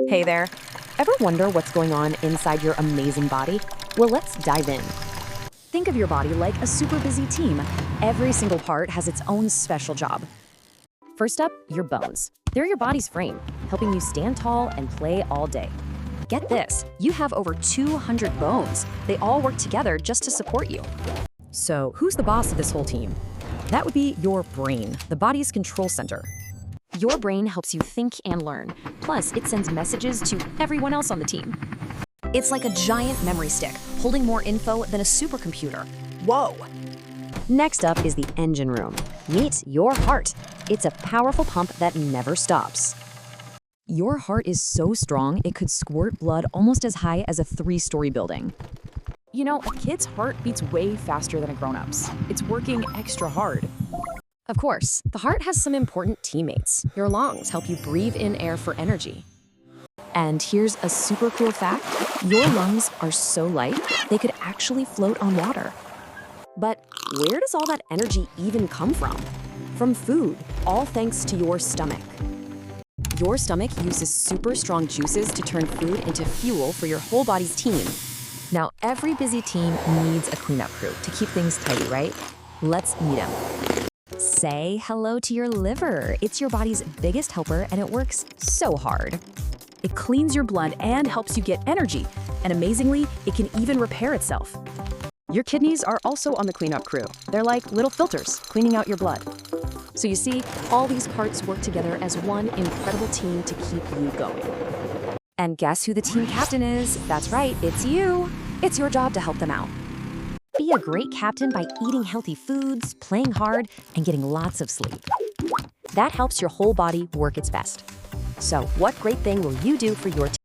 Hey there. Ever wonder what's going on inside your amazing body? Well, let's dive in. Think of your body like a super busy team. Every single part has its own special job. First up, your bones. They're your body's frame, helping you stand tall and play all day. Get this, you have over 200 bones. They all work together just to support you. So, who's the boss of this whole team? That would be your brain, the body's control center. Your brain helps you think and learn. Plus, it sends messages to everyone else on the team. It's like a giant memory stick, holding more info than a supercomputer. Whoa! Next up is the engine room. Meet your heart. It's a powerful pump that never stops. Your heart is so strong, it could squirt blood almost as high as a 3-story building. You know, a kid's heart beats way faster than a grown-up's. It's working extra hard. Of course, the heart has some important teammates. Your lungs help you breathe in air for energy. And here's a super cool fact. Your lungs are so light, they could actually float on water. But where does all that energy even come from? From food, all thanks to your stomach. Your stomach uses super strong juices to turn food into fuel for your whole body's team. Now, every busy team needs a cleanup crew to keep things tidy, right? Let's meet them. Say hello to your liver. It's your body's biggest helper and it works so hard. It cleans your blood and helps you get energy. And amazingly, it can even repair itself. Your kidneys are also on the cleanup crew. They're like little filters, cleaning out your blood. So you see, all these parts work together as one incredible team to keep you going. And guess who the team captain is? That's right, it's you. It's your job to help them out. Be a great captain by eating healthy foods, playing hard, and getting lots of sleep. That helps your whole body work its best. So what great thing will you do for your team?